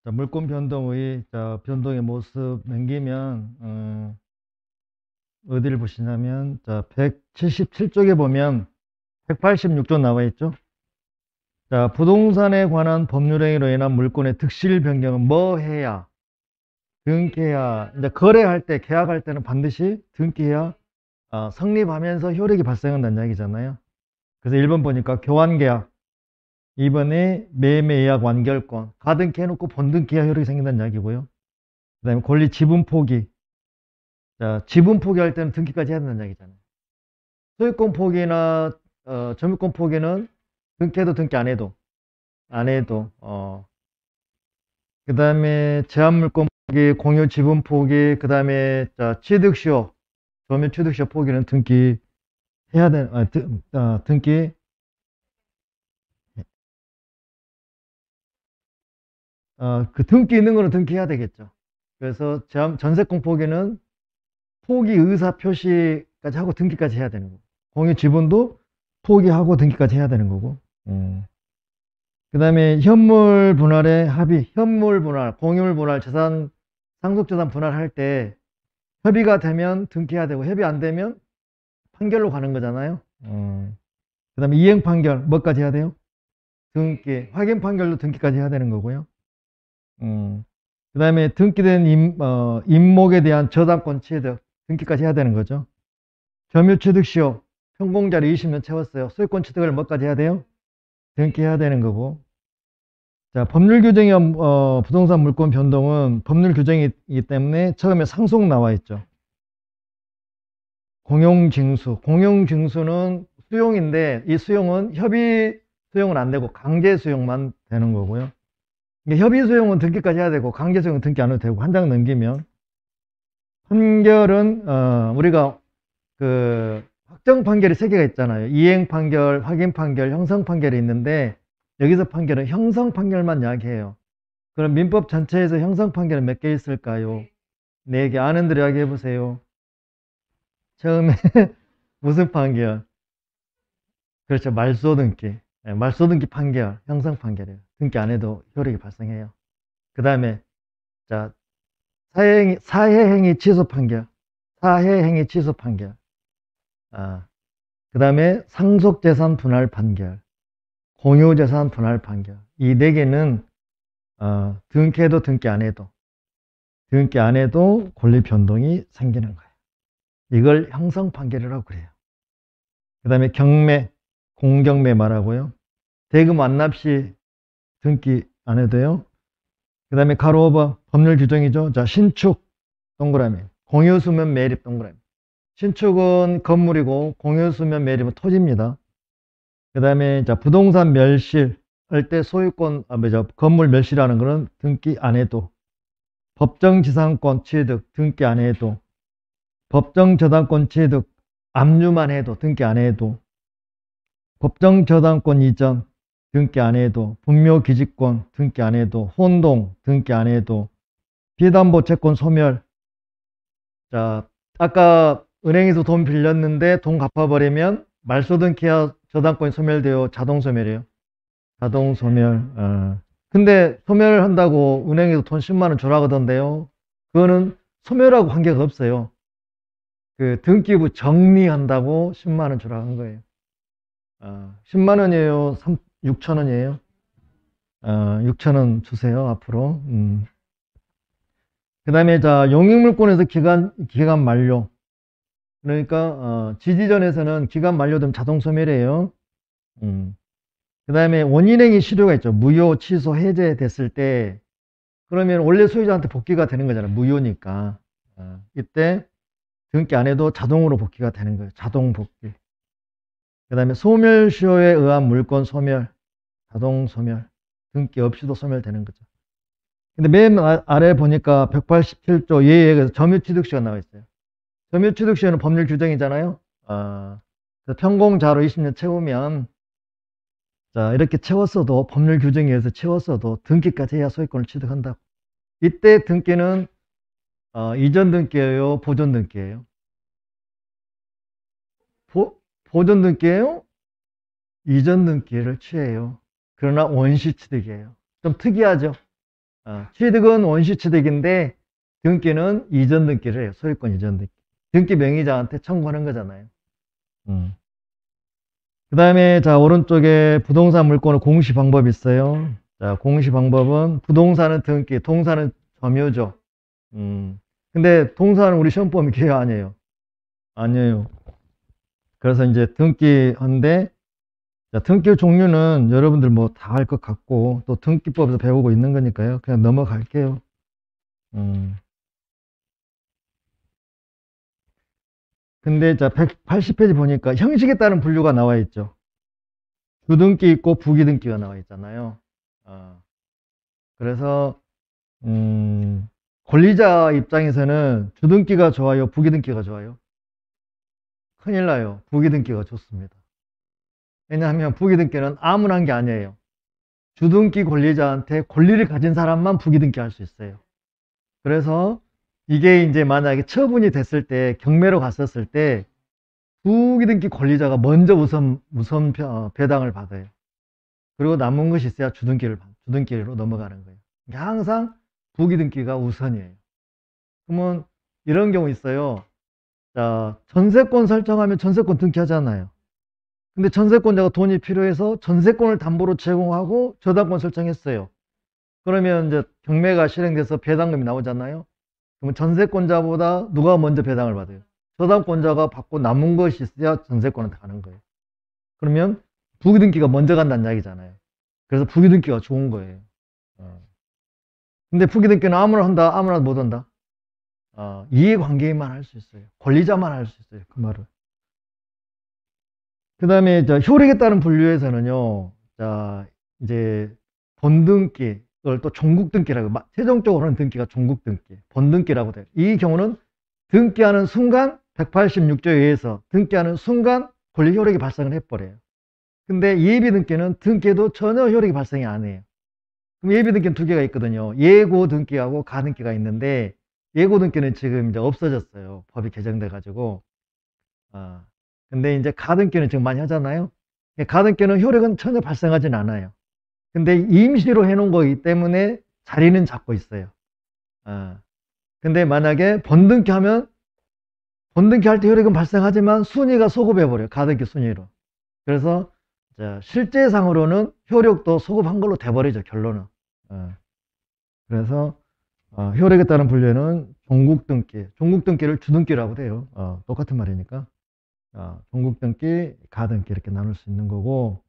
자, 물권 변동의 변동의 모습 남기면 어디를 보시냐면 177쪽에 보면 186조 나와 있죠. 자, 부동산에 관한 법률행위로 인한 물권의 득실 변경은 뭐 해야? 등기해야. 이제 거래할 때, 계약할 때는 반드시 등기해야 성립하면서 효력이 발생한다는 이야기잖아요. 그래서 1번 보니까 교환계약, 2번에 매매예약 완결권, 가등기 해놓고 본등기해야 효력이 생긴다는 이야기고요. 그 다음에 권리 지분 포기. 자, 지분 포기할 때는 등기까지 해야 된다는 이야기잖아요. 소유권 포기나 점유권 포기는 등기해도 등기 안 해도 그 다음에 제한물권 포기, 공유 지분 포기, 그 다음에 취득시효, 점유 취득시효 포기는 등기 해야 돼. 등기. 그 등기 있는 거는 등기해야 되겠죠. 그래서 전세권 포기는 포기 의사 표시까지 하고 등기까지 해야 되는 거고, 공유 지분도 포기하고 등기까지 해야 되는 거고. 그 다음에 현물 분할의 합의, 현물 분할, 공유물 분할, 재산, 상속재산 분할할 때 협의가 되면 등기해야 되고, 협의 안 되면 판결로 가는 거잖아요. 그 다음에 이행 판결, 뭐까지 해야 돼요? 등기, 확인 판결도 등기까지 해야 되는 거고요. 그 다음에 등기된 임목에 대한 저당권 취득, 등기까지 해야 되는 거죠. 점유 취득시효, 현공자를 20년 채웠어요. 소유권 취득을 뭐까지 해야 돼요? 등기해야 되는 거고. 자, 법률 규정이 부동산 물권 변동은 법률 규정이기 때문에 처음에 상속 나와 있죠. 공용징수. 공용징수는 수용인데 이 수용은 협의 수용은 안 되고 강제 수용만 되는 거고요. 협의 수용은 등기까지 해야 되고 강제 수용은 등기 안 해도 되고 한 장 넘기면. 판결은 우리가 그 확정 판결이 세 개가 있잖아요. 이행 판결, 확인 판결, 형성 판결이 있는데 여기서 판결은 형성 판결만 이야기해요. 그럼 민법 전체에서 형성 판결은 몇 개 있을까요? 네 개. 아는 대로 이야기해 보세요. 처음에 무슨 판결? 그렇죠. 말소등기. 네, 말소등기 판결, 형성 판결이에요. 등기 안 해도 효력이 발생해요. 그 다음에 자 사회행위 취소 판결, 사회행위 취소 판결. 그 다음에 상속재산 분할 판결, 공유재산 분할 판결. 이 네 개는 등기해도 등기 안 해도 권리 변동이 생기는 거예요. 이걸 형성 판결이라고 그래요. 그 다음에 경매, 공경매 말하고요. 대금 완납 시 등기 안 해도요. 그 다음에 가로 5번 법률 규정이죠. 자, 신축 동그라미, 공유수면 매립 동그라미. 신축은 건물이고 공유수면 매립은 토지입니다. 그 다음에 부동산 멸실 할 때 소유권, 건물 멸실하는 거는 등기 안 해도, 법정지상권 취득 등기 안 해도, 법정저당권 취득 압류만 해도 등기 안 해도, 법정저당권 이전 등기 안 해도, 분묘기지권 등기 안 해도, 혼동 등기 안 해도, 비담보채권 소멸. 자, 아까 은행에서 돈 빌렸는데 돈 갚아버리면 말소등기야 저당권이 소멸돼요, 자동 소멸이에요? 자동 소멸. 근데 소멸한다고 은행에서 돈 10만 원 주라 그러던데요. 그거는 소멸하고 관계가 없어요. 그 등기부 정리한다고 10만 원 주라 한 거예요. 10만 원이에요? 6천 원이에요? 6천 원 주세요, 앞으로. 그 다음에 용익물권에서 기간 만료. 그러니까 지지전에서는 기간 만료되면 자동 소멸이에요. 그 다음에 원인행위 실효가 있죠. 무효, 취소, 해제됐을 때 그러면 원래 소유자한테 복귀가 되는 거잖아요. 무효니까. 이때 등기 안 해도 자동으로 복귀가 되는 거예요. 자동 복귀. 그 다음에 소멸시효에 의한 물권 소멸, 자동 소멸. 등기 없이도 소멸되는 거죠. 근데 맨 아래 보니까 187조 예외에서 점유취득시효가 나와 있어요. 점유취득시효는 법률 규정이잖아요. 평공자로 20년 채우면 이렇게 채웠어도, 법률 규정에 의해서 채웠어도 등기까지 해야 소유권을 취득한다고. 이때 등기는 이전 등기예요, 보존 등기예요? 보존 등기예요? 이전 등기를 취해요. 그러나 원시 취득이에요. 좀 특이하죠? 취득은 원시 취득인데 등기는 이전 등기를 해요. 소유권 이전 등기. 등기 명의자한테 청구하는 거잖아요. 그 다음에 자 오른쪽에 부동산 물권의 공시 방법이 있어요. 자 공시 방법은 부동산은 등기, 동사는 점유죠. 근데 동사는 우리 시험 보면 기회 아니에요. 아니에요. 그래서 이제 등기인데 자, 등기 종류는 여러분들 뭐 다 할 것 같고 또 등기법에서 배우고 있는 거니까요. 그냥 넘어갈게요. 근데 자 180페이지 보니까 형식에 따른 분류가 나와 있죠. 주등기 있고 부기등기가 나와 있잖아요. 그래서 권리자 입장에서는 주등기가 좋아요, 부기등기가 좋아요? 큰일 나요. 부기등기가 좋습니다. 왜냐하면 부기등기는 아무나 한 게 아니에요. 주등기 권리자한테 권리를 가진 사람만 부기등기 할 수 있어요. 그래서 이게 이제 만약에 처분이 됐을 때 경매로 갔었을 때 부기등기 권리자가 먼저 우선 배당을 받아요. 그리고 남은 것이 있어야 주등기로 넘어가는 거예요. 그러니까 항상 부기등기가 우선이에요. 그러면 이런 경우 있어요. 자, 전세권 설정하면 전세권 등기하잖아요. 근데 전세권자가 돈이 필요해서 전세권을 담보로 제공하고 저당권 설정했어요. 그러면 이제 경매가 실행돼서 배당금이 나오잖아요. 그러면 전세권자보다 누가 먼저 배당을 받아요? 저당권자가 받고 남은 것이 있어야 전세권한테 가는 거예요. 그러면 부기등기가 먼저 간다는 이야기잖아요. 그래서 부기등기가 좋은 거예요. 근데 부기등기는 아무나 한다, 아무나 못 한다. 이해관계인만 할 수 있어요. 권리자만 할 수 있어요. 그 말을. 그 다음에 효력에 따른 분류에서는요, 자, 이제 본등기, 그걸 또 종국등기라고, 최종적으로는 등기가 종국등기, 본등기라고 돼요. 이 경우는 등기하는 순간 186조에 의해서 등기하는 순간 권리 효력이 발생을 해버려요. 근데 예비 등기는 등기에도 전혀 효력이 발생이 안 해요. 그럼 예비 등기는 두 개가 있거든요. 예고 등기하고 가등기가 있는데 예고 등기는 지금 이제 없어졌어요. 법이 개정돼 가지고. 근데 이제 가등기는 지금 많이 하잖아요. 가등기는 효력은 전혀 발생하진 않아요. 근데 임시로 해놓은 거기 때문에 자리는 잡고 있어요. 근데 만약에 본등기 하면 본등기 할 때 효력은 발생하지만 순위가 소급해버려요. 가등기 순위로. 그래서 실제상으로는 효력도 소급한 걸로 돼버리죠. 결론은. 그래서 효력에 따른 분류는 종국등기를 주등기라고 해요. 똑같은 말이니까. 종국등기, 가등기 이렇게 나눌 수 있는 거고,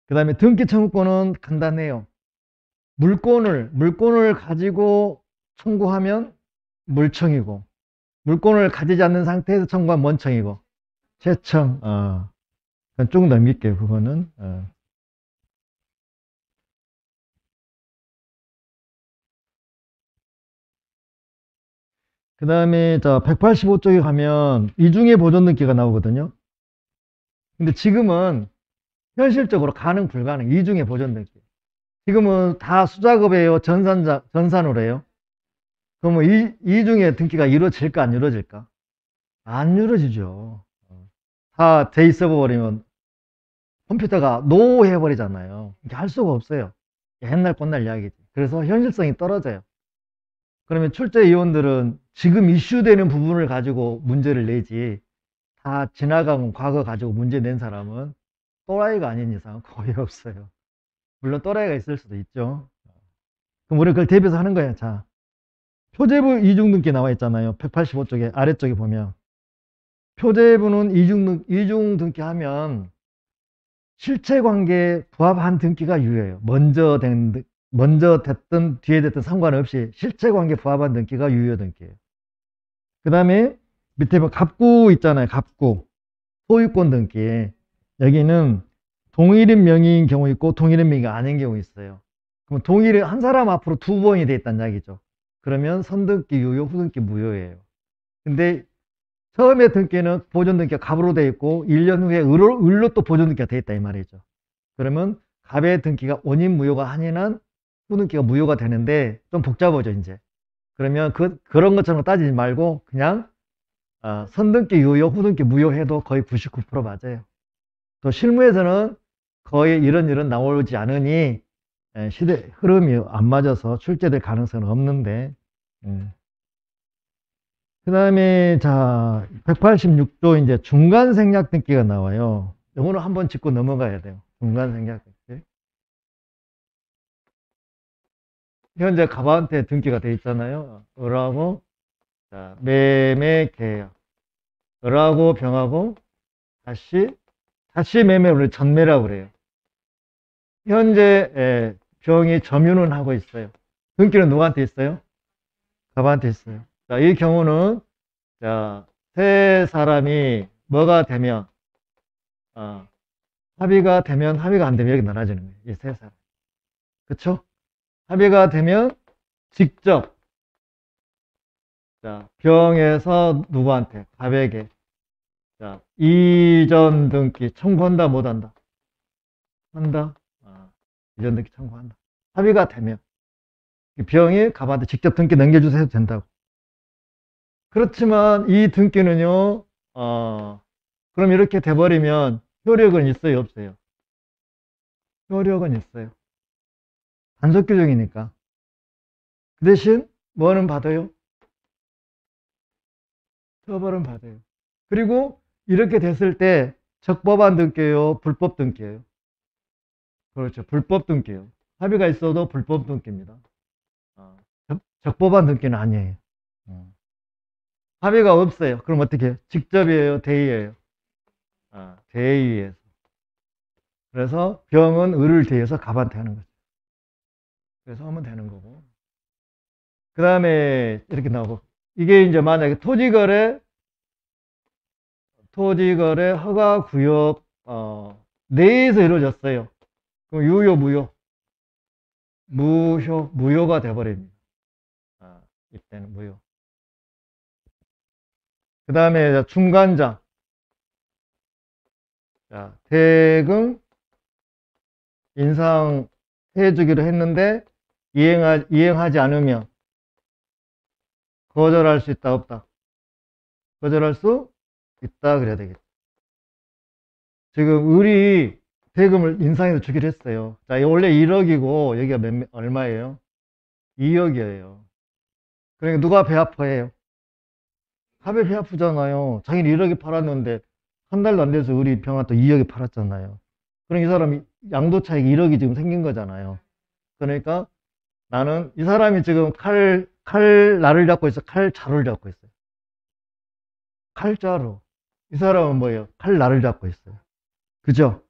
그 다음에 등기 청구권은 간단해요. 물건을 가지고 청구하면 물청이고, 물건을 가지지 않는 상태에서 청구하면 뭔청이고, 채청. 쭉 넘길게요, 그거는. 그 다음에 185쪽에 가면 이중의 보존 등기가 나오거든요. 근데 지금은 현실적으로 가능 불가능 이중의 보존 등기. 지금은 다 수작업이에요. 전산으로 해요. 그러면 이중의 등기가 이루어질까 안 이루어질까? 안 이루어지죠. 다 돼 있어 버리면 컴퓨터가 노 해버리잖아요. 이게 할 수가 없어요. 옛날 꽃날 이야기지. 그래서 현실성이 떨어져요. 그러면 출제위원들은 지금 이슈되는 부분을 가지고 문제를 내지 다 지나간 과거 가지고 문제 낸 사람은 또라이가 아닌 이상 거의 없어요. 물론 또라이가 있을 수도 있죠. 그럼 우리 그걸 대비해서 하는 거예요. 자, 표제부 이중등기 나와 있잖아요. 185쪽에 아래쪽에 보면 표제부는 이중등기 하면 실체관계에 부합한 등기가 유효해요. 먼저 됐든 뒤에 됐든 상관없이 실체관계에 부합한 등기가 유효 등기예요. 그 다음에 밑에 보면 갑구 있잖아요. 갑구 소유권 등기. 여기는 동일인 명의인 경우 있고 동일인 명의가 아닌 경우 있어요. 그럼 동일인 한 사람 앞으로 두 번이 돼 있다는 이야기죠. 그러면 선등기 유효, 후등기 무효예요. 근데 처음에 등기는 보존 등기가 갑으로 돼 있고 1년 후에 을로 또 보존 등기가 돼 있다 이 말이죠. 그러면 갑의 등기가 원인 무효가 아닌 후등기가 무효가 되는데 좀 복잡하죠 이제. 그러면 그런 것처럼 따지지 말고 그냥 선등기 유효, 후등기 무효 해도 거의 99% 맞아요. 또 실무에서는 거의 이런 일은 나오지 않으니 시대 흐름이 안 맞아서 출제될 가능성은 없는데, 그 다음에, 자, 186조 이제 중간 생략 등기가 나와요. 요거는 한번 짚고 넘어가야 돼요. 중간 생략 등기. 현재 갑한테 등기가 돼 있잖아요. 을하고, 자, 매매 계약. 을하고 병하고, 다시 매매를 전매라고 그래요. 현재, 병이 점유는 하고 있어요. 등기는 누구한테 있어요? 갑한테 있어요. 자, 이 경우는, 자, 세 사람이 뭐가 되면, 합의가 되면, 합의가 안 되면 이렇게 나눠지는 거예요. 이 세 사람. 그쵸? 합의가 되면 직접, 자, 병에서 누구한테? 갑에게. 자, 이전 등기 청구한다, 못 한다? 한다? 이전 등기 청구한다. 합의가 되면. 병이 갑한테 직접 등기 넘겨주셔도 해도 된다고. 그렇지만 이 등기는요, 그럼 이렇게 돼버리면 효력은 있어요, 없어요? 효력은 있어요. 단속 규정이니까. 그 대신 뭐는 받아요? 처벌은 받아요. 그리고 이렇게 됐을 때 적법한 등기예요, 불법 등기예요? 그렇죠, 불법 등기예요. 합의가 있어도 불법 등기입니다. 적법한 등기는 아니에요. 합의가 없어요. 그럼 어떻게 해요? 직접이에요, 대의예요? 대의에서. 그래서 병은 을을 대해서 갑한테 하는 거죠. 그래서 하면 되는 거고. 그 다음에 이렇게 나오고, 이게 이제 만약에 토지거래 허가구역 내에서 이루어졌어요. 그럼 유효, 무효가 돼버립니다. 이때는 무효. 그 다음에 중간자. 자, 대금 인상해주기로 했는데 이행하지 않으면 거절할 수 있다, 없다? 거절할 수 있다 그래야 되겠죠. 지금 을이 대금을 인상해서 주기로 했어요. 자, 원래 1억이고 여기가 얼마예요? 2억이에요. 그러니까 누가 배 아파해요? 갑이 배 아프잖아요. 자기는 1억이 팔았는데 한 달도 안 돼서 을이 병한테 2억이 팔았잖아요. 그럼 이 사람이 양도 차익 1억이 지금 생긴 거잖아요. 그러니까 나는 이 사람이 지금 칼날을 잡고 있어, 칼자루를 잡고 있어요. 칼자루. 이 사람은 뭐예요? 칼날을 잡고 있어요. 그죠?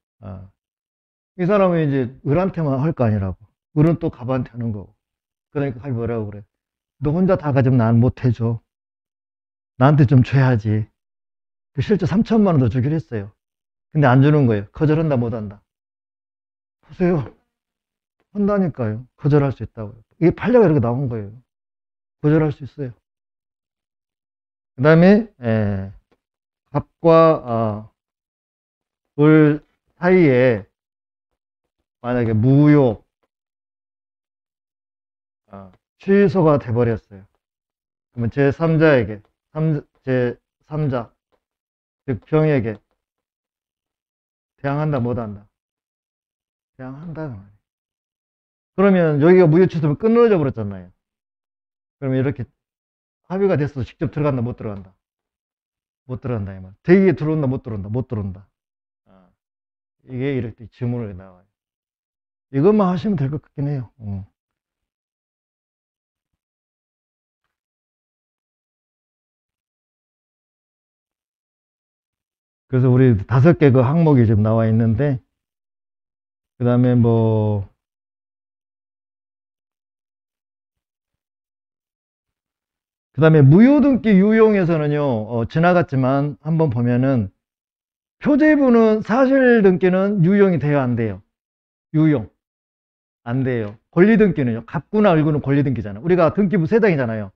이 사람은 이제 을한테만 할 거 아니라고. 을은 또 갑한테 하는 거고. 그러니까 갑이 뭐라고 그래? 너 혼자 다 가지면 난 못 해줘. 나한테 좀 줘야지. 실제 3천만 원 더 주기로 했어요. 근데 안 주는 거예요. 거절한다, 못 한다? 보세요. 한다니까요. 거절할 수 있다고요. 이게 판례가 이렇게 나온 거예요. 거절할 수 있어요. 그 다음에, 갑과 을 사이에 만약에 무효, 취소가 돼버렸어요. 그러면 제3자에게, 제3자, 즉 병에게 대항한다, 못한다? 대항한다. 그 말이에요. 그러면 여기가 무효 취소면 끊어져 버렸잖아요. 그러면 이렇게 합의가 됐어도 직접 들어간다, 못 들어간다? 못 들어간다, 이 말. 대기에 들어온다, 못 들어온다? 못 들어온다. 이게 이렇게 질문으로 나와요. 이것만 하시면 될 것 같긴 해요. 그래서 우리 5개 그 항목이 지금 나와 있는데, 그 다음에 뭐, 그 다음에 무효등기 유용에서는요, 지나갔지만 한번 보면은 표제부는 사실등기는 유용이 돼요, 안 돼요? 유용. 안 돼요. 권리등기는요. 갑구나 을구는 권리등기잖아요. 우리가 등기부 3장이잖아요.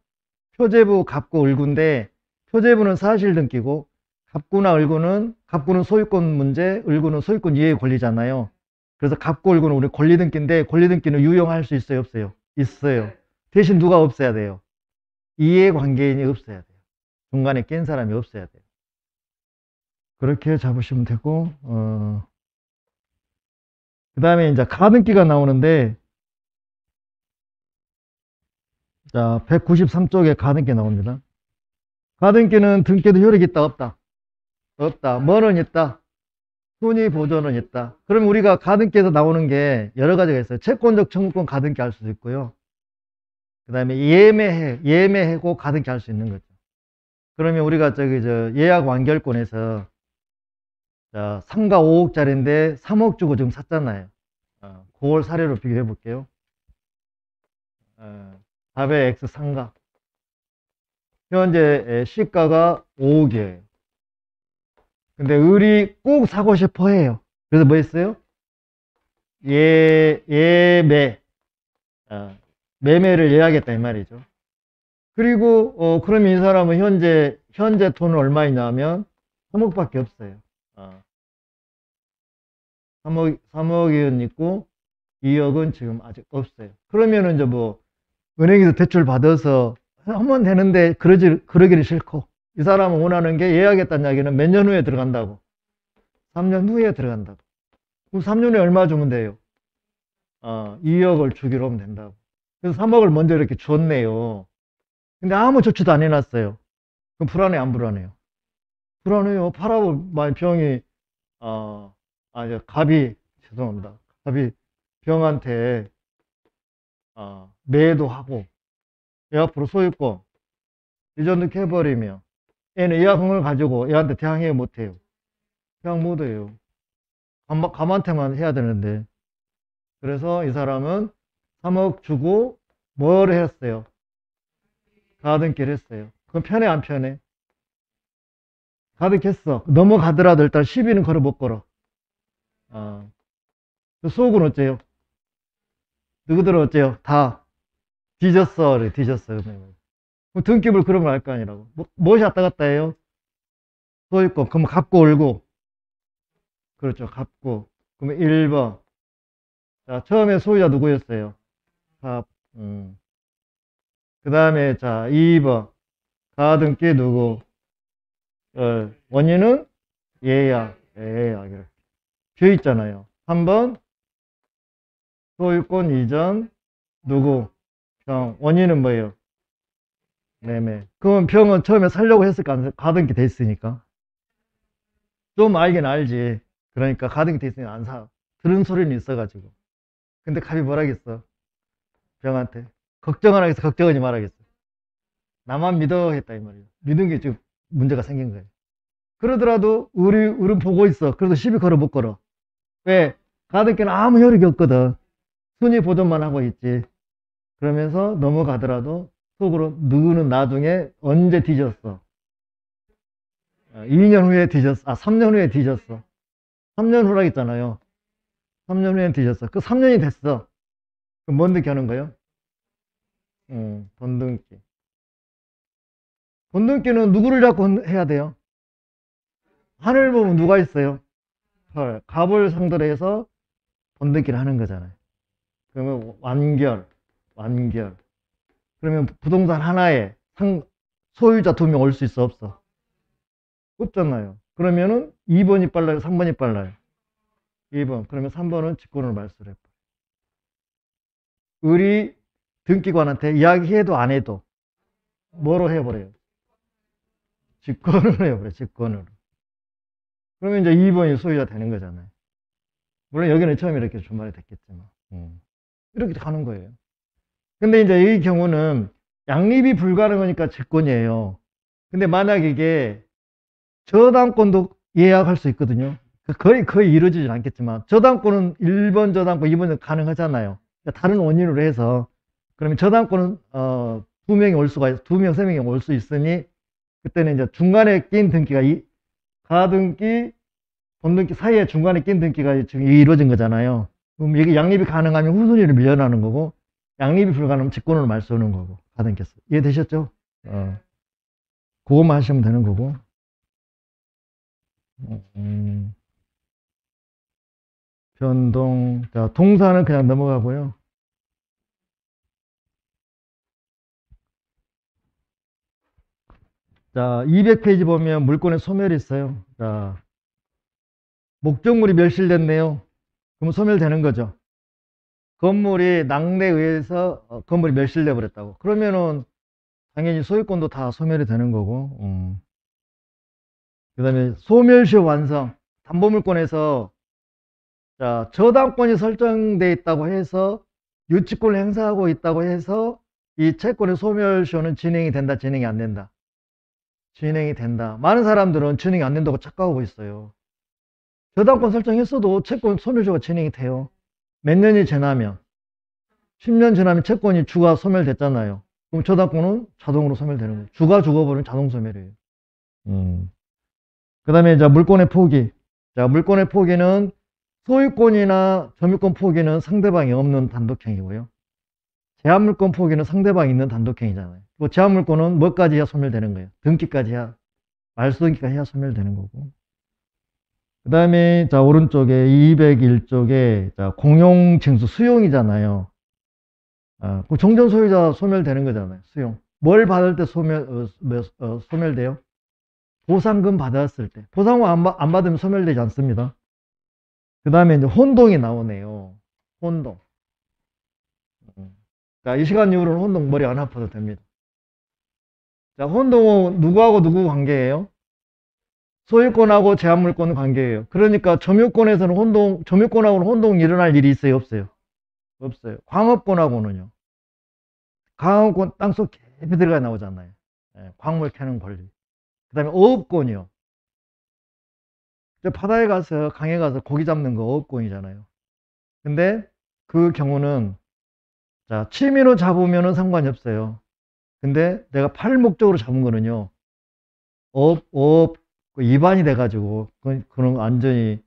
표제부, 갑구, 을구인데 표제부는 사실등기고 갑구나 을구는 갑구는 소유권 문제, 을구는 소유권 이해의 권리잖아요. 그래서 갑구, 을구는 우리 권리등기인데 권리등기는 유용할 수 있어요, 없어요? 있어요. 대신 누가 없어야 돼요? 이해관계인이 없어야 돼요. 중간에 낀 사람이 없어야 돼요. 그렇게 잡으시면 되고, 그 다음에 이제 가등기가 나오는데, 자, 193쪽에 가등기 나옵니다. 가등기는 등기도 효력이 있다, 없다? 없다. 뭐는 있다? 손이 보존은 있다. 그럼 우리가 가등기에서 나오는 게 여러 가지가 있어요. 채권적 청구권 가등기 할 수도 있고요. 그 다음에 예매해고 가등기 할 수 있는 거죠. 그러면 우리가 예약 완결권에서 자, 3가 5억짜리인데 3억 주고 지금 샀잖아요. 그걸 사례로 비교해 볼게요. 답의 X 상가. 현재 시가가 5억이에요. 근데 을이 꼭 사고 싶어 해요. 그래서 뭐 했어요? 예매. 매매를 예약했다 이 말이죠. 그리고 그러면 이 사람은 현재 돈은 얼마 있냐면 3억밖에 없어요. 3억은 있고 2억은 지금 아직 없어요. 그러면은 이제 뭐 은행에서 대출 받아서 하면 되는데 그러기는 싫고 이 사람은 원하는 게 예약했다는 이야기는 몇 년 후에 들어간다고? 3년 후에 들어간다고. 그럼 3년 후에 얼마 주면 돼요? 2억을 주기로 하면 된다고. 그래서 3억을 먼저 이렇게 줬네요. 근데 아무 조치도 안 해놨어요. 그럼 불안해, 안 불안해요? 불안해요. 팔아보면 병이, 갑이, 죄송합니다. 갑이 병한테, 매도 하고, 얘 앞으로 소유권, 이전득 해버리면, 얘는 예약금을 가지고 얘한테 대항해 못해요. 대항 못해요. 감한테만 해야 되는데. 그래서 이 사람은 3억 주고, 뭘 했어요? 가등기를 했어요. 그럼 편해, 안 편해? 가득했어. 넘어가더라도 일단 시비는 걸어 못 걸어. 속은 어째요? 누구들은 어째요? 다 뒤졌어. 그래, 뒤졌어. 그럼 등기부를 그러면 알 거 아니라고. 무엇이 왔다 갔다 해요? 소유권. 그럼 갚고 울고. 그렇죠. 갚고. 그러면 1번. 자, 처음에 소유자 누구였어요? 갑. 그 다음에, 자, 2번. 가등기 누구? 원인은 예약. 이렇게. 돼 있잖아요. 3번. 소유권 이전. 누구? 병. 원인은 뭐예요? 매매. 그럼 병은 처음에 살려고 했을까? 안 가등기 돼 있으니까. 좀 알긴 알지. 그러니까 가등기 돼 있으니까 안 사. 들은 소리는 있어가지고. 근데 갑이 뭐라겠어? 병한테. 걱정 안 하겠어. 걱정하지 말아야겠어. 나만 믿어 했다 이 말이에요. 믿은 게 지금 문제가 생긴 거예요. 그러더라도 우리 보고 있어. 그래도 시비 걸어 못 걸어. 왜? 가등기는 아무 효력이 없거든. 순위 보존만 하고 있지. 그러면서 넘어가더라도 속으로 누구는 나중에 언제 뒤졌어? 2년 후에 뒤졌어. 3년 후에 뒤졌어. 3년 후라 했잖아요. 3년 후에 뒤졌어. 그 3년이 됐어. 그럼 뭔 등기 하는 거예요? 본등기. 본등기는 누구를 잡고 해야 돼요? 하늘 보면 누가 있어요? 헐. 갑을 상대로 해서 본등기를 하는 거잖아요. 그러면 완결. 그러면 부동산 하나에 소유자 2명 올 수 있어, 없어? 없잖아요. 그러면은 2번이 빨라요, 3번이 빨라요? 2번. 그러면 3번은 직권으로 말소를 해버려요. 을이 등기관한테 이야기해도 안 해도 뭐로 해버려요? 직권으로 해버려요, 직권으로. 그러면 이제 2번이 소유자 되는 거잖아요. 물론 여기는 처음에 이렇게 준말이 됐겠지만. 이렇게 가는 거예요. 근데 이제 이 경우는 양립이 불가능하니까 직권이에요. 근데 만약 이게 저당권도 예약할 수 있거든요. 거의 이루어지진 않겠지만 저당권은 1번 저당권, 2번은 가능하잖아요. 다른 원인으로 해서 그러면 저당권은 2명이 올 수가 2명, 3명이 올 수 있으니 그때는 이제 중간에 낀 등기가 가등기, 본등기 사이에 중간에 낀 등기가 지금 이루어진 거잖아요. 그럼 이게 양립이 가능하면 후순위를 밀려나는 거고 양립이 불가능하면 직권으로 말소하는 거고 가등기에서 이해되셨죠? 그것만 하시면 되는 거고. 변동. 자, 동사는 그냥 넘어가고요. 자, 200페이지 보면 물건의 소멸이 있어요. 자, 목적물이 멸실됐네요. 그럼 소멸되는 거죠. 건물이 낙뢰에 의해서 건물이 멸실돼 버렸다고. 그러면은 당연히 소유권도 다 소멸이 되는 거고. 그다음에 소멸시효 완성. 담보물권에서 자, 저당권이 설정돼 있다고 해서 유치권을 행사하고 있다고 해서 이 채권의 소멸시효는 진행이 된다, 진행이 안 된다. 진행이 된다. 많은 사람들은 진행이 안 된다고 착각하고 있어요. 저당권 설정했어도 채권 소멸시효가 진행이 돼요. 몇 년이 지나면 10년 지나면 채권이 주가 소멸됐잖아요. 그럼 저당권은 자동으로 소멸되는 거예요. 주가 죽어버리면 자동 소멸이에요. 그 다음에 이제 물권의 포기. 자, 물권의 포기는 소유권이나 점유권 포기는 상대방이 없는 단독행위고요. 제한물권 포기는 상대방이 있는 단독행위잖아요. 제한물권은 뭐까지 해야 소멸되는 거예요? 등기까지 해야, 말소등기까지 해야 소멸되는 거고. 그 다음에 자, 오른쪽에 201쪽에 자, 공용징수 수용이잖아요. 그 종전 소유자 소멸되는 거잖아요. 수용. 뭘 받을 때 소멸돼요? 보상금 받았을 때. 보상금 안 받으면 소멸되지 않습니다. 그 다음에 이제 혼동이 나오네요. 혼동. 자, 이 시간 이후로는 혼동 머리 안 아파도 됩니다. 자, 혼동은 누구하고 누구 관계예요? 소유권하고 제한물권 관계예요. 그러니까 점유권하고는 혼동 일어날 일이 있어요? 없어요? 없어요. 광업권하고는요. 광업권 땅속 깊이 들어가 나오잖아요. 광물 캐는 권리. 그 다음에 어업권이요. 바다에 가서, 강에 가서 고기 잡는 거 어업권이잖아요. 근데 그 경우는, 자, 취미로 잡으면은 상관이 없어요. 근데 내가 팔 목적으로 잡은 거는요, 어업 위반이 돼가지고, 그런 완전히,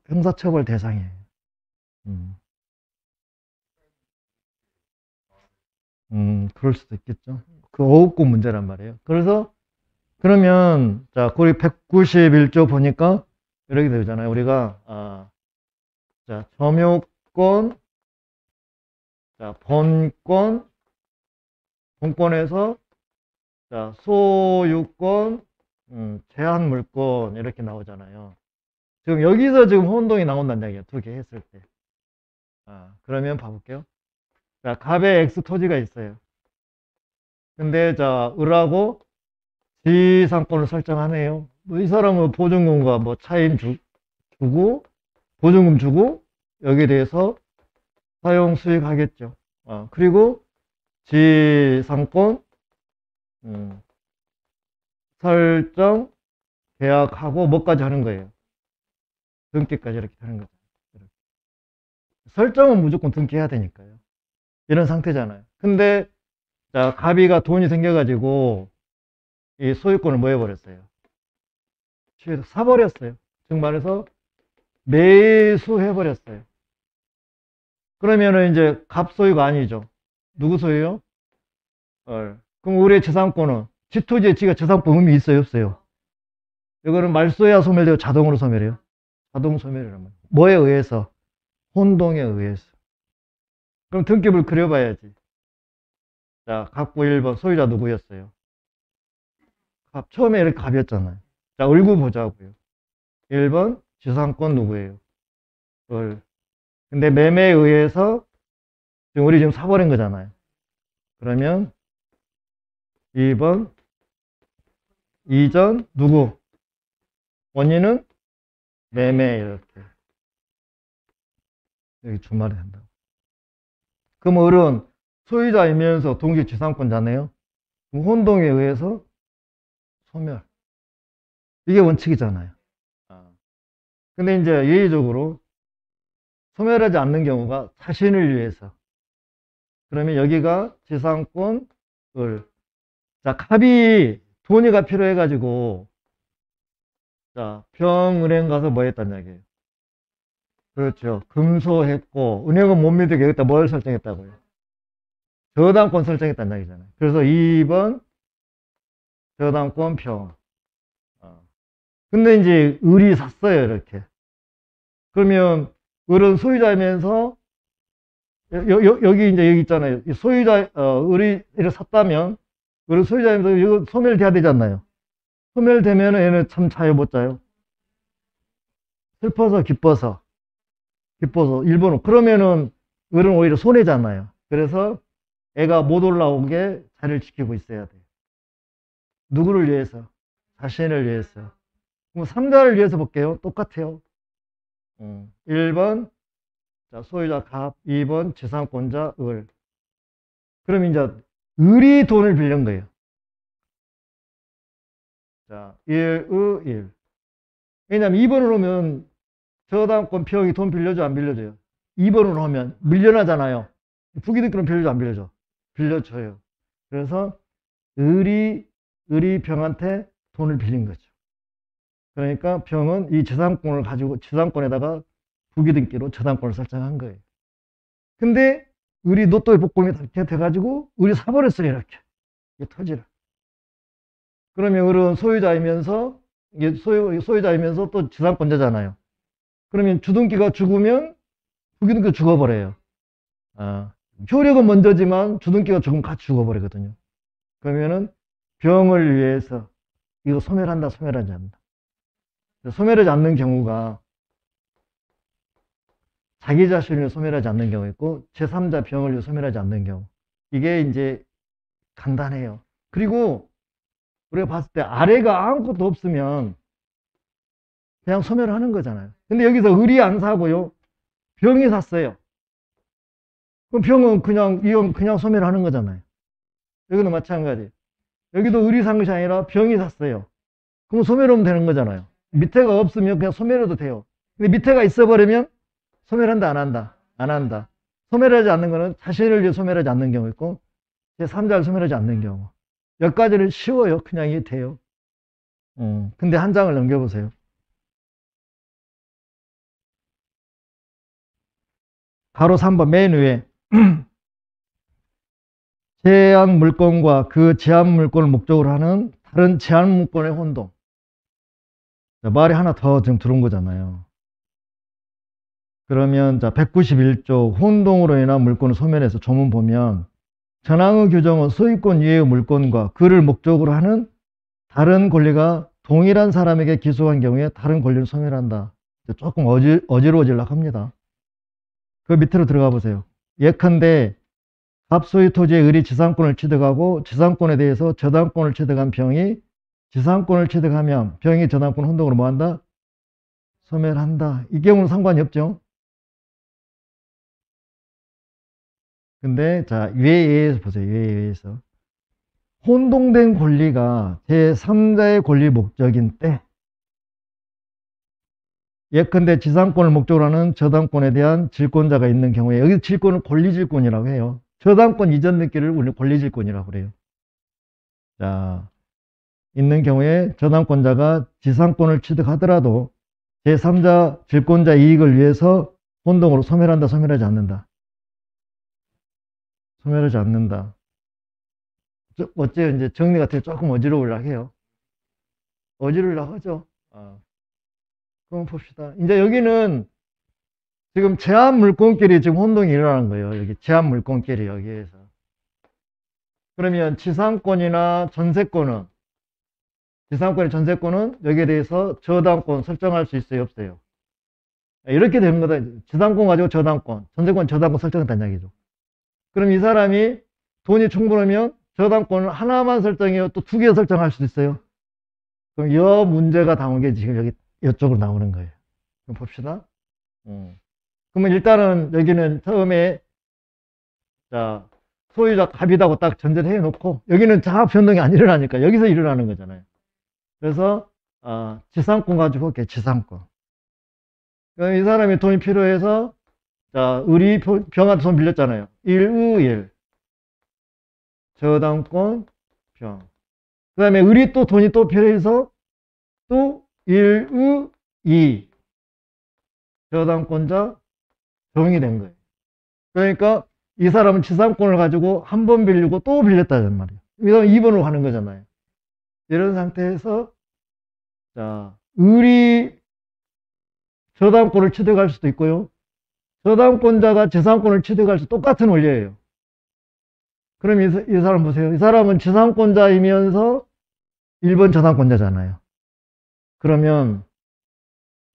형사처벌 대상이에요. 그럴 수도 있겠죠. 그 어업권 문제란 말이에요. 그래서, 그러면, 자, 거기 191조 보니까, 이렇게 되잖아요. 우리가, 자, 점유권, 자, 본권에서, 자, 소유권, 제한물권, 이렇게 나오잖아요. 지금 여기서 지금 혼동이 나온다는 이야기예요. 두 개 했을 때. 그러면 봐볼게요. 자, 갑의 X 토지가 있어요. 근데, 자, 을하고 지상권을 설정하네요. 이 사람은 보증금과 뭐 차임 주고, 보증금 주고, 여기에 대해서 사용 수익 하겠죠. 그리고 지상권, 설정, 계약하고 뭐까지 하는 거예요? 등기까지 이렇게 하는 거죠. 이렇게. 설정은 무조건 등기해야 되니까요. 이런 상태잖아요. 근데 자, 갑이가 돈이 생겨가지고 이 소유권을 뭐 해버렸어요? 사버렸어요. 즉 말해서 매수해버렸어요. 그러면은 이제 갑 소유가 아니죠. 누구 소유요? 그럼 우리의 재산권은 지토지에 지가 재산권 의미 있어요? 없어요? 이거는 말소해야 소멸되고 자동으로 소멸해요? 자동 소멸이란 말이에요. 뭐에 의해서? 혼동에 의해서. 그럼 등기부를 그려봐야지. 자, 갑구 1번 소유자 누구였어요? 갑. 처음에 이렇게 갑이었잖아요. 자, 을구 보자고요. 1번 지상권 누구예요? 을. 근데 매매에 의해서 지금 우리 지금 사버린 거잖아요. 그러면 2번 이전 누구? 원인은 매매 이렇게. 여기 주말이 된다고. 그럼 을은 소유자이면서 동시 지상권자네요. 그럼 혼동에 의해서 소멸. 이게 원칙이잖아요. 근데 이제 예외적으로 소멸하지 않는 경우가 자신을 위해서. 그러면 여기가 지상권 을. 자, 갑이 돈이가 필요해가지고, 자, 평은행 가서 뭐 했단 얘기예요? 그렇죠. 금소했고, 은행은 못 믿게 여기다 뭘 설정했다고요? 저당권 설정했단 얘기잖아요. 그래서 2번 저당권 평. 근데 이제 을이 샀어요, 이렇게. 그러면 을은 소유자이면서 여기 이제 여기 있잖아요. 소유자 을이 이렇게 샀다면 을은 소유자이면서 이거 소멸돼야 되잖아요. 소멸되면 얘는 참 자유 못 자요. 슬퍼서 기뻐서 기뻐서 1번은. 그러면은 을은 오히려 손해잖아요. 그래서 애가 못 올라오게 자리를 지키고 있어야 돼요. 누구를 위해서? 자신을 위해서. 그럼 3자를 위해서 볼게요. 똑같아요. 1번 자, 소유자 갑, 2번 지상권자 을. 그럼 이제 을이 돈을 빌린 거예요. 자, 1, 1. 왜냐면 2번을 오면 저당권 평이 돈 빌려줘, 안 빌려줘요? 2번으로 하면 밀려나잖아요. 부기득권은 빌려줘, 안 빌려줘? 빌려줘요. 그래서 을이 병한테 돈을 빌린 거죠. 그러니까 병은 이 저당권을 가지고 저당권에다가 부기등기로 저당권을 설정한 거예요. 근데 을이 로또에 복권이 돼가지고 을이 사버렸어요. 이렇게 이게 터지를. 그러면 을은 소유자이면서 이게 소유자이면서 또 저당권자잖아요. 그러면 주등기가 죽으면 부기등기가 죽어버려요. 효력은 먼저지만 주등기가 죽으면 같이 죽어버리거든요. 그러면은 병을 위해서 이거 소멸한다, 소멸하지 않는다. 소멸하지 않는 경우가 자기 자신을 소멸하지 않는 경우 있고 제3자 병을 소멸하지 않는 경우. 이게 이제 간단해요. 그리고 우리가 봤을 때 아래가 아무것도 없으면 그냥 소멸하는 거잖아요. 근데 여기서 을이 안 사고요. 병이 샀어요. 그럼 병은 이건 그냥 소멸하는 거잖아요. 여기도 마찬가지. 여기도 을이 산 것이 아니라 병이 샀어요. 그럼 소멸하면 되는 거잖아요. 밑에가 없으면 그냥 소멸해도 돼요. 근데 밑에가 있어버리면 소멸한다, 안 한다? 안 한다. 소멸하지 않는 거는 자신을 위해 소멸하지 않는 경우 있고 제3자를 소멸하지 않는 경우. 여기까지는 쉬워요. 그냥 이게 돼요. 근데 한 장을 넘겨보세요. 바로 3번 맨 위에 제한 물건과 그 제한 물건을 목적으로 하는 다른 제한 물건의 혼동. 말이 하나 더 지금 들어온 거잖아요. 그러면 자 191조 혼동으로 인한 물건을 소멸해서 조문 보면 전항의 규정은 소유권 이외의 물건과 그를 목적으로 하는 다른 권리가 동일한 사람에게 기소한 경우에 다른 권리를 소멸한다. 조금 어지러워질락합니다. 그 밑으로 들어가 보세요. 예컨대 갑소유 토지의 을이 지상권을 취득하고 지상권에 대해서 저당권을 취득한 병이 지상권을 취득하면 병이 저당권 혼동으로 뭐한다? 소멸한다. 이 경우는 상관이 없죠. 근데 자 예에서 보세요. 예에서 혼동된 권리가 제3자의 권리 목적인 때 예컨대 지상권을 목적으로 하는 저당권에 대한 질권자가 있는 경우에 여기 질권은 권리질권이라고 해요. 저당권 이전 등기를 우리는 권리질권이라고 그래요. 자, 있는 경우에 저당권자가 지상권을 취득하더라도 제3자 질권자 이익을 위해서 혼동으로 소멸한다, 소멸하지 않는다. 소멸하지 않는다. 어째요? 이제 정리 같은 게 조금 어지러우려 해요. 어지러우려 하죠. 그럼 봅시다. 이제 여기는 지금 제한 물건끼리 지금 혼동이 일어나는 거예요. 여기 제한 물건끼리 여기에서. 그러면 지상권이나 전세권은 여기에 대해서 저당권 설정할 수 있어요, 없어요? 이렇게 되는 거다. 지상권 가지고 저당권, 전세권 저당권 설정했다는 이야기죠. 그럼 이 사람이 돈이 충분하면 저당권을 하나만 설정해요? 또 2개 설정할 수도 있어요? 그럼 이 문제가 나온 게 지금 여기 이쪽으로 나오는 거예요. 그럼 봅시다. 그러면 일단은 여기는 처음에 자 소유자 갑이라고 딱 전제를 해놓고 여기는 자합 변동이 안 일어나니까 여기서 일어나는 거잖아요. 그래서 지상권 가지고 볼게요. 지상권. 그럼 이 사람이 돈이 필요해서 자 을이 병한테 돈 빌렸잖아요. 1, 저당권 병. 그 다음에 을이 또 돈이 또 필요해서 또 1, 2 저당권자 병이 된 거예요. 그러니까 이 사람은 지상권을 가지고 한 번 빌리고 또 빌렸다는 말이에요. 그다음 2번으로 가는 거잖아요. 이런 상태에서 자 을이 저당권을 취득할 수도 있고요. 저당권자가 지상권을 취득할 수 똑같은 원리예요. 그럼 이 사람 보세요. 이 사람은 지상권자이면서 1번 저당권자잖아요. 그러면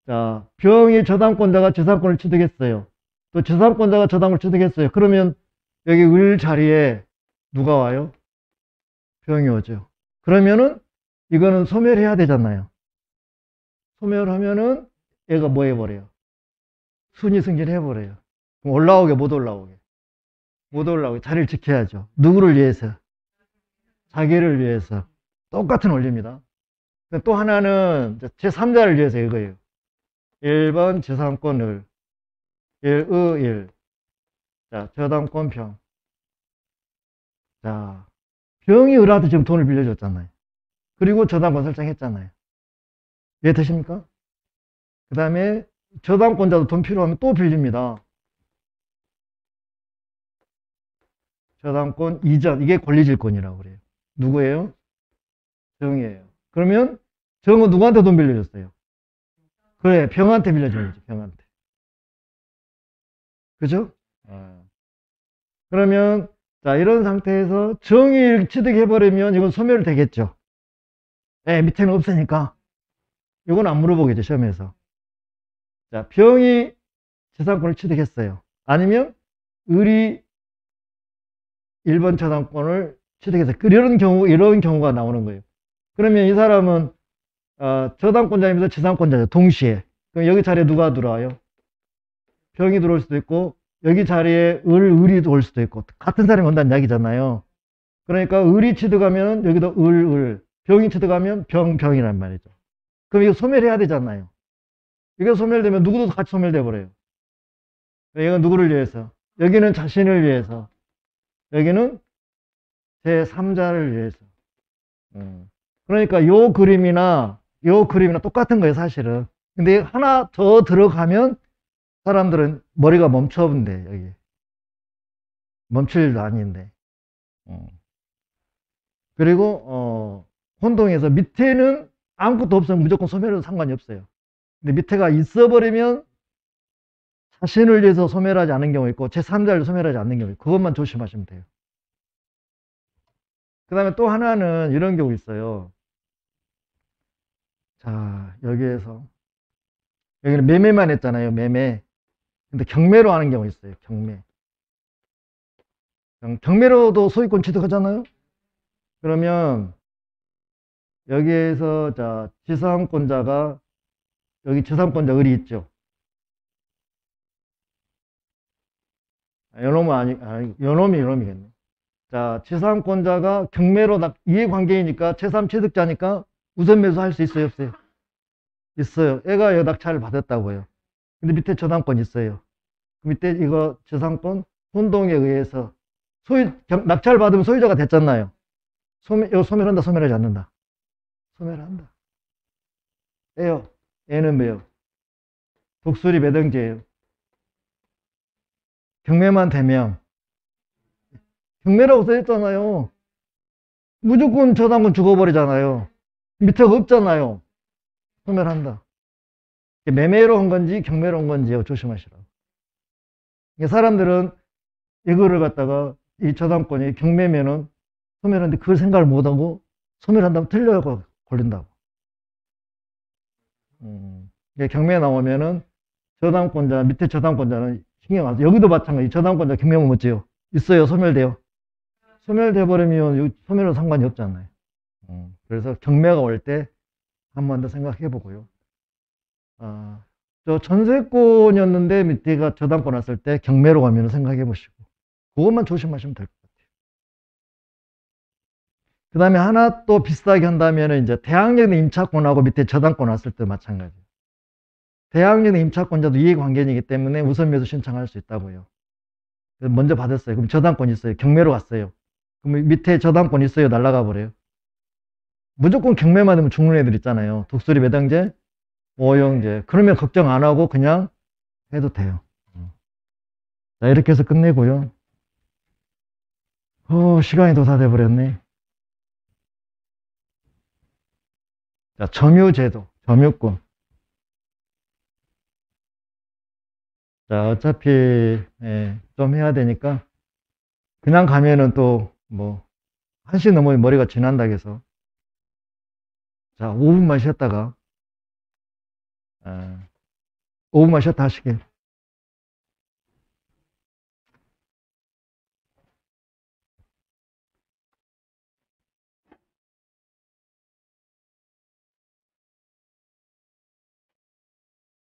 자, 병이 저당권자가 재산권을 취득했어요. 또 재산권자가 저당을 취득했어요. 그러면 여기 을 자리에 누가 와요? 병이 오죠. 그러면은 이거는 소멸해야 되잖아요. 소멸하면은 얘가 뭐 해버려요? 순위 승진해버려요. 그럼 올라오게 못 올라오게? 못 올라오게 자리를 지켜야죠. 누구를 위해서? 자기를 위해서. 똑같은 원리입니다. 또 하나는 제3자를 위해서 이거예요. 1번 재산권을 1의 1. 자, 저당권 병. 자, 병이 을한테 지금 돈을 빌려줬잖아요. 그리고 저당권 설정했잖아요. 이해되십니까? 그 다음에 저당권자도 돈 필요하면 또 빌립니다. 저당권 이전, 이게 권리질권이라고 그래요. 누구예요? 정이에요. 그러면 정은 누구한테 돈 빌려줬어요? 그래, 병한테 빌려줘야지, 병한테. 그죠? 그러면 자, 이런 상태에서 정의 취득해버리면 이건 소멸되겠죠. 예, 밑에는 없으니까. 이건 안 물어보겠죠, 시험에서. 자, 병이 재산권을 취득했어요. 아니면 을이 1번 저당권을 취득했어요. 이런 경우가 나오는 거예요. 그러면 이 사람은 저당권자이면서 재산권자죠. 동시에. 그럼 여기 자리에 누가 들어와요? 병이 들어올 수도 있고 여기 자리에 을이 올 수도 있고 같은 사람이 온다는 이야기잖아요. 그러니까 을이 취득하면 여기도 을, 병이 취득하면 병이란 말이죠. 그럼 이거 소멸해야 되잖아요. 이게 소멸되면 누구도 같이 소멸돼 버려요. 이건 누구를 위해서? 여기는 자신을 위해서. 여기는 제3자를 위해서. 그러니까 요 그림이나 똑같은 거예요, 사실은. 근데 하나 더 들어가면 사람들은 머리가 멈춰본대, 여기. 멈출 일도 아닌데. 그리고, 혼동에서 밑에는 아무것도 없으면 무조건 소멸해도 상관이 없어요. 근데 밑에가 있어버리면 자신을 위해서 소멸하지 않는 경우 있고, 제3자를 소멸하지 않는 경우 있고, 그것만 조심하시면 돼요. 그 다음에 또 하나는 이런 경우 있어요. 자, 여기는 매매만 했잖아요, 매매. 근데 경매로 하는 경우 있어요, 경매. 경매로도 소유권 취득하잖아요? 그러면 여기에서 자, 지상권자가 여기 지상권자 을이 있죠. 요놈이겠네. 자, 지상권자가 경매로 이해관계이니까 제3취득자니까 우선 매수할 수 있어요, 없어요? 있어요. 애가 여 낙찰을 받았다고요. 근데 밑에 저당권 있어요. 밑에 이거 지상권 혼동에 의해서 낙찰 받으면 소유자가 됐잖아요. 소멸한다, 소멸하지 않는다? 소멸한다. 애는 뭐예요? 독수리 매덩지예요. 경매만 되면 경매라고 써있잖아요. 무조건 저당권 죽어버리잖아요. 밑에가 없잖아요. 소멸한다. 매매로 한 건지 경매로 한 건지 조심하시라고. 사람들은 이거를 갖다가 이 저당권이 경매면은 소멸하는데 그걸 생각을 못하고 소멸한다면 틀려고 걸린다고. 경매에 나오면은 저당권자, 밑에 저당권자는 신경 안 써. 여기도 마찬가지. 저당권자 경매면 뭐지요? 있어요. 소멸돼요. 소멸돼 버리면 소멸은 상관이 없잖아요. 그래서 경매가 올 때 한 번 더 생각해 보고요. 저 전세권이었는데 밑에가 저당권 왔을 때 경매로 가면 생각해 보시고 그것만 조심하시면 될 것 같아요. 그 다음에 하나 또 비슷하게 한다면 이제 대항력의 임차권하고 밑에 저당권 왔을 때 마찬가지예요. 대항력의 임차권자도 이해관계이기 때문에 우선 매수 신청할 수 있다고요. 먼저 받았어요. 그럼 저당권 있어요. 경매로 갔어요. 그럼 밑에 저당권 있어요. 날라가 버려요. 무조건 경매만 되면 죽는 애들 있잖아요. 독수리 매당제, 오형제. 그러면 걱정 안 하고 그냥 해도 돼요. 자, 이렇게 해서 끝내고요. 시간이 더 다 돼버렸네. 자, 점유제도, 점유권. 자, 어차피 좀 해야 되니까 그냥 가면은 또 뭐 1시 넘으면 머리가 지난다 해서 자, 5분만 쉬었다가 5분만 쉬었다 하시게.